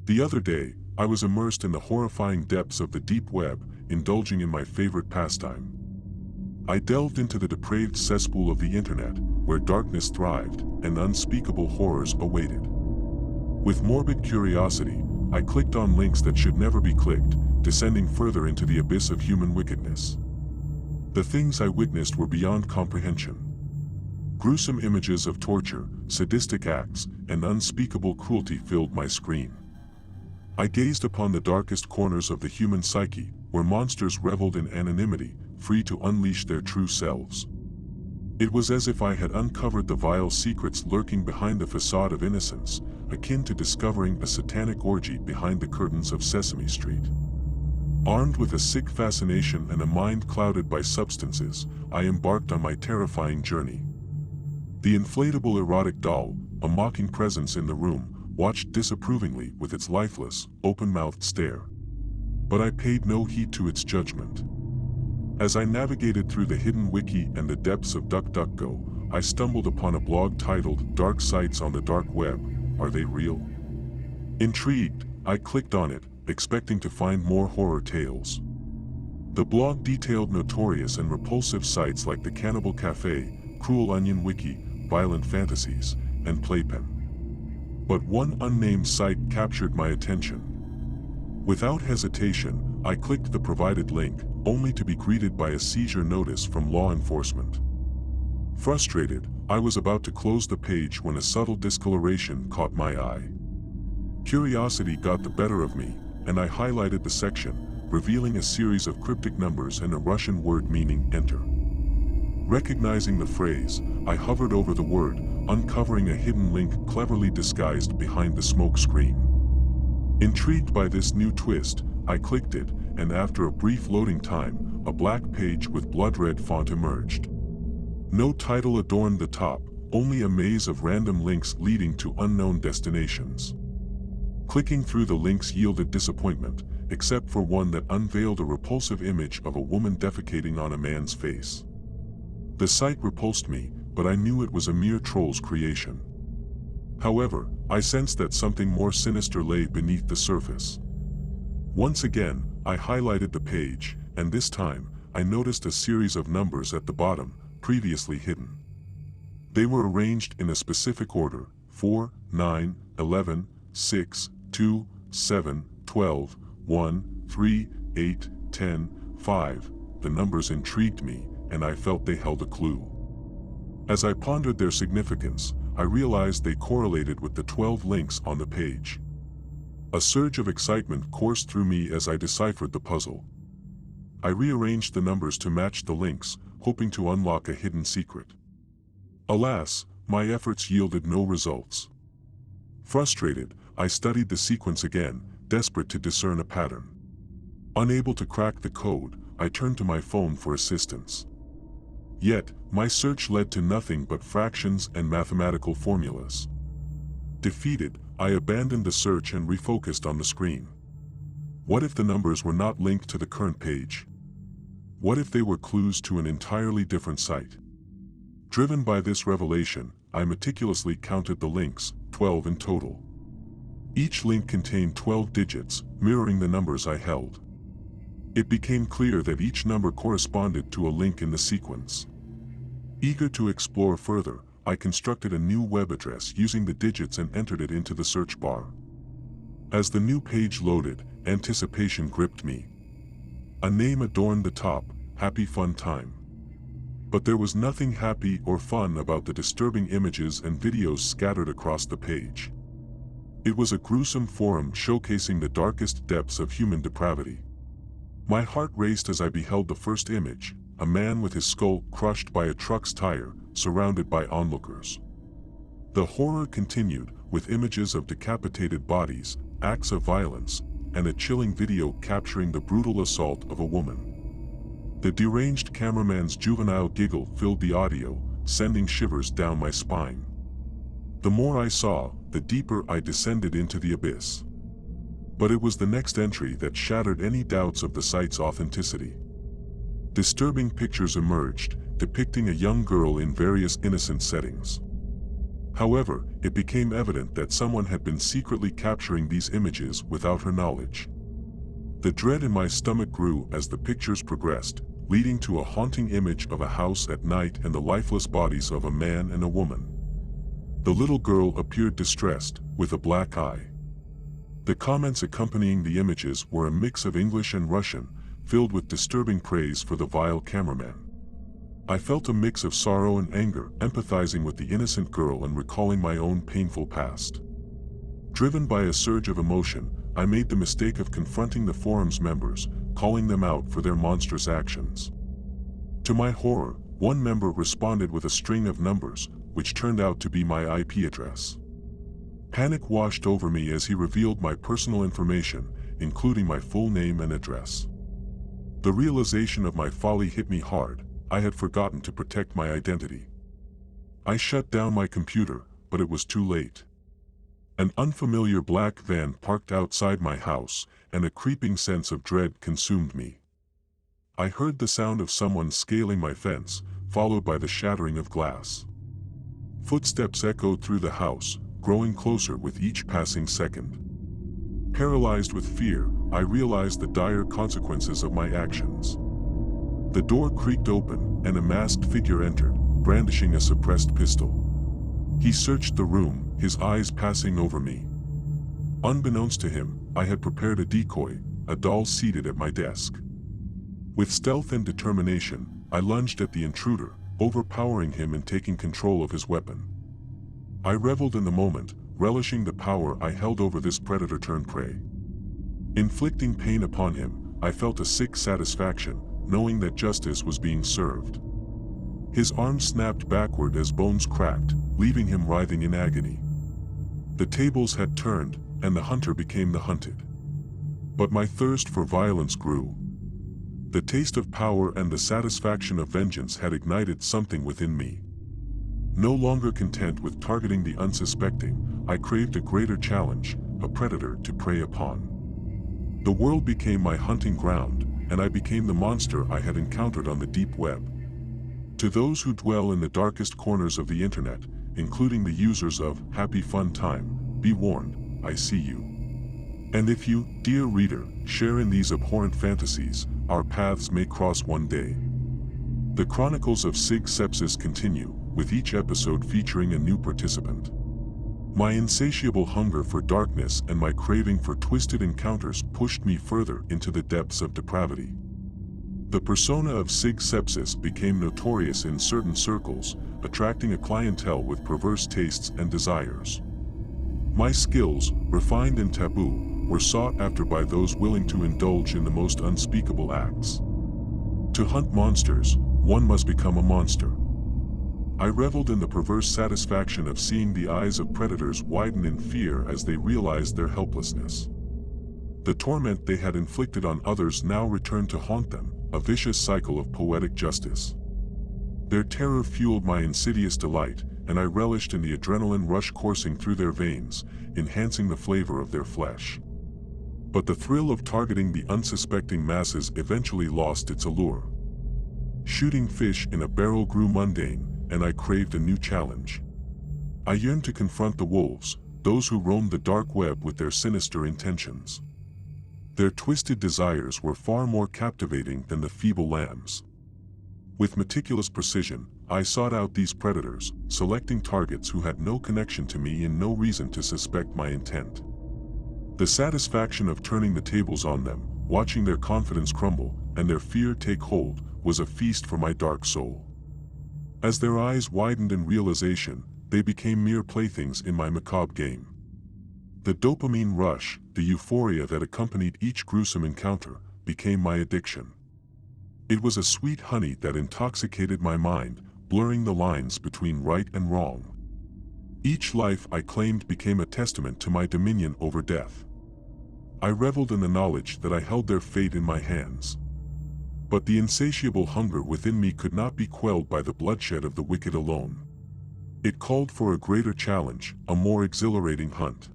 The other day, I was immersed in the horrifying depths of the deep web, indulging in my favorite pastime. I delved into the depraved cesspool of the internet, where darkness thrived and unspeakable horrors awaited. With morbid curiosity, I clicked on links that should never be clicked, descending further into the abyss of human wickedness. The things I witnessed were beyond comprehension. Gruesome images of torture, sadistic acts, and unspeakable cruelty filled my screen. I gazed upon the darkest corners of the human psyche, where monsters reveled in anonymity, free to unleash their true selves. It was as if I had uncovered the vile secrets lurking behind the facade of innocence, akin to discovering a satanic orgy behind the curtains of Sesame Street. Armed with a sick fascination and a mind clouded by substances, I embarked on my terrifying journey. The inflatable erotic doll, a mocking presence in the room, watched disapprovingly with its lifeless, open-mouthed stare. But I paid no heed to its judgment. As I navigated through the hidden wiki and the depths of DuckDuckGo, I stumbled upon a blog titled "Dark Sites on the Dark Web, Are They Real?" Intrigued, I clicked on it, expecting to find more horror tales. The blog detailed notorious and repulsive sites like the Cannibal Cafe, Cruel Onion Wiki, Violent Fantasies, and Playpen. But one unnamed site captured my attention. Without hesitation, I clicked the provided link, only to be greeted by a seizure notice from law enforcement. Frustrated, I was about to close the page when a subtle discoloration caught my eye. Curiosity got the better of me, and I highlighted the section, revealing a series of cryptic numbers and a Russian word meaning "enter." Recognizing the phrase, I hovered over the word, uncovering a hidden link cleverly disguised behind the smoke screen. Intrigued by this new twist, I clicked it, and after a brief loading time, a black page with blood-red font emerged. No title adorned the top, only a maze of random links leading to unknown destinations. Clicking through the links yielded disappointment, except for one that unveiled a repulsive image of a woman defecating on a man's face. The site repulsed me, but I knew it was a mere troll's creation. However, I sensed that something more sinister lay beneath the surface. Once again, I highlighted the page, and this time, I noticed a series of numbers at the bottom, previously hidden. They were arranged in a specific order: 4, 9, 11, 6, 2, 7, 12, 1, 3, 8, 10, 5. The numbers intrigued me, and I felt they held a clue. As I pondered their significance, I realized they correlated with the 12 links on the page. A surge of excitement coursed through me as I deciphered the puzzle. I rearranged the numbers to match the links, hoping to unlock a hidden secret. Alas, my efforts yielded no results. Frustrated, I studied the sequence again, desperate to discern a pattern. Unable to crack the code, I turned to my phone for assistance. Yet, my search led to nothing but fractions and mathematical formulas. Defeated, I abandoned the search and refocused on the screen. What if the numbers were not linked to the current page? What if they were clues to an entirely different site? Driven by this revelation, I meticulously counted the links, 12 in total. Each link contained 12 digits, mirroring the numbers I held. It became clear that each number corresponded to a link in the sequence. Eager to explore further, I constructed a new web address using the digits and entered it into the search bar. As the new page loaded, anticipation gripped me. A name adorned the top, Happy Fun Time. But there was nothing happy or fun about the disturbing images and videos scattered across the page. It was a gruesome forum showcasing the darkest depths of human depravity. My heart raced as I beheld the first image, a man with his skull crushed by a truck's tire, surrounded by onlookers. The horror continued, with images of decapitated bodies, acts of violence, and a chilling video capturing the brutal assault of a woman. The deranged cameraman's juvenile giggle filled the audio, sending shivers down my spine. The more I saw, the deeper I descended into the abyss. But it was the next entry that shattered any doubts of the site's authenticity. Disturbing pictures emerged, depicting a young girl in various innocent settings. However, it became evident that someone had been secretly capturing these images without her knowledge. The dread in my stomach grew as the pictures progressed, leading to a haunting image of a house at night and the lifeless bodies of a man and a woman. The little girl appeared distressed, with a black eye. The comments accompanying the images were a mix of English and Russian, filled with disturbing praise for the vile cameraman. I felt a mix of sorrow and anger, empathizing with the innocent girl and recalling my own painful past. Driven by a surge of emotion, I made the mistake of confronting the forum's members, calling them out for their monstrous actions. To my horror, one member responded with a string of numbers, which turned out to be my IP address. Panic washed over me as he revealed my personal information, including my full name and address. The realization of my folly hit me hard. I had forgotten to protect my identity. I shut down my computer, but it was too late. An unfamiliar black van parked outside my house, and a creeping sense of dread consumed me. I heard the sound of someone scaling my fence, followed by the shattering of glass. Footsteps echoed through the house, growing closer with each passing second. Paralyzed with fear, I realized the dire consequences of my actions. The door creaked open, and a masked figure entered, brandishing a suppressed pistol. He searched the room, his eyes passing over me. Unbeknownst to him, I had prepared a decoy, a doll seated at my desk. With stealth and determination, I lunged at the intruder, overpowering him and taking control of his weapon. I reveled in the moment, relishing the power I held over this predator-turned-prey. Inflicting pain upon him, I felt a sick satisfaction, knowing that justice was being served. His arm snapped backward as bones cracked, leaving him writhing in agony. The tables had turned, and the hunter became the hunted. But my thirst for violence grew. The taste of power and the satisfaction of vengeance had ignited something within me. No longer content with targeting the unsuspecting, I craved a greater challenge, a predator to prey upon. The world became my hunting ground, and I became the monster I had encountered on the deep web. To those who dwell in the darkest corners of the internet, including the users of Happy Fun Time, be warned, I see you. And if you, dear reader, share in these abhorrent fantasies, our paths may cross one day. The Chronicles of Sig Sepsis continue, with each episode featuring a new participant. My insatiable hunger for darkness and my craving for twisted encounters pushed me further into the depths of depravity. The persona of Sig Sepsis became notorious in certain circles, attracting a clientele with perverse tastes and desires. My skills, refined and taboo, were sought after by those willing to indulge in the most unspeakable acts. To hunt monsters, one must become a monster. I reveled in the perverse satisfaction of seeing the eyes of predators widen in fear as they realized their helplessness. The torment they had inflicted on others now returned to haunt them, a vicious cycle of poetic justice. Their terror fueled my insidious delight, and I relished in the adrenaline rush coursing through their veins, enhancing the flavor of their flesh. But the thrill of targeting the unsuspecting masses eventually lost its allure. Shooting fish in a barrel grew mundane, and I craved a new challenge. I yearned to confront the wolves, those who roamed the dark web with their sinister intentions. Their twisted desires were far more captivating than the feeble lambs. With meticulous precision, I sought out these predators, selecting targets who had no connection to me and no reason to suspect my intent. The satisfaction of turning the tables on them, watching their confidence crumble, and their fear take hold, was a feast for my dark soul. As their eyes widened in realization, they became mere playthings in my macabre game. The dopamine rush, the euphoria that accompanied each gruesome encounter, became my addiction. It was a sweet honey that intoxicated my mind, blurring the lines between right and wrong. Each life I claimed became a testament to my dominion over death. I reveled in the knowledge that I held their fate in my hands. But the insatiable hunger within me could not be quelled by the bloodshed of the wicked alone. It called for a greater challenge, a more exhilarating hunt.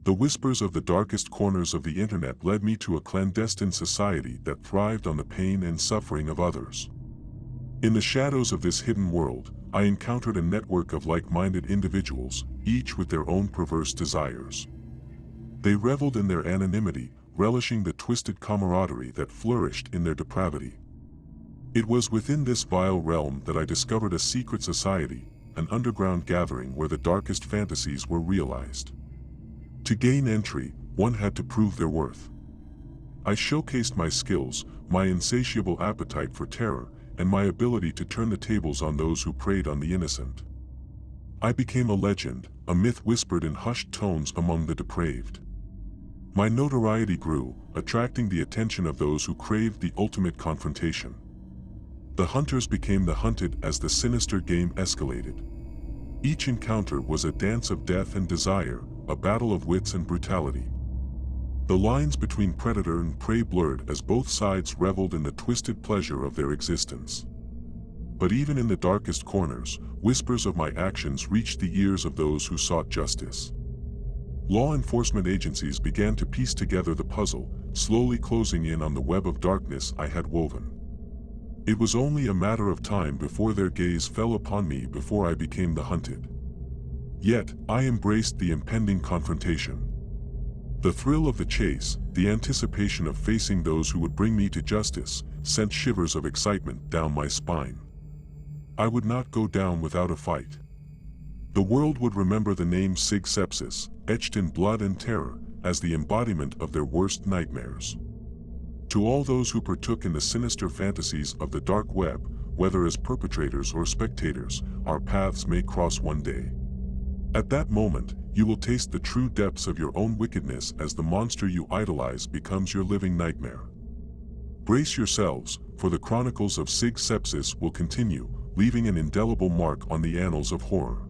The whispers of the darkest corners of the internet led me to a clandestine society that thrived on the pain and suffering of others. In the shadows of this hidden world, I encountered a network of like-minded individuals, each with their own perverse desires. They reveled in their anonymity, relishing the twisted camaraderie that flourished in their depravity. It was within this vile realm that I discovered a secret society, an underground gathering where the darkest fantasies were realized. To gain entry, one had to prove their worth. I showcased my skills, my insatiable appetite for terror, and my ability to turn the tables on those who preyed on the innocent. I became a legend, a myth whispered in hushed tones among the depraved. My notoriety grew, attracting the attention of those who craved the ultimate confrontation. The hunters became the hunted as the sinister game escalated. Each encounter was a dance of death and desire, a battle of wits and brutality. The lines between predator and prey blurred as both sides reveled in the twisted pleasure of their existence. But even in the darkest corners, whispers of my actions reached the ears of those who sought justice. Law enforcement agencies began to piece together the puzzle, slowly closing in on the web of darkness I had woven. It was only a matter of time before their gaze fell upon me before I became the hunted. Yet, I embraced the impending confrontation. The thrill of the chase, the anticipation of facing those who would bring me to justice, sent shivers of excitement down my spine. I would not go down without a fight. The world would remember the name Sig Sepsis, etched in blood and terror, as the embodiment of their worst nightmares. To all those who partook in the sinister fantasies of the dark web, whether as perpetrators or spectators, our paths may cross one day. At that moment, you will taste the true depths of your own wickedness as the monster you idolize becomes your living nightmare. Brace yourselves, for the Chronicles of Sig Sepsis will continue, leaving an indelible mark on the annals of horror.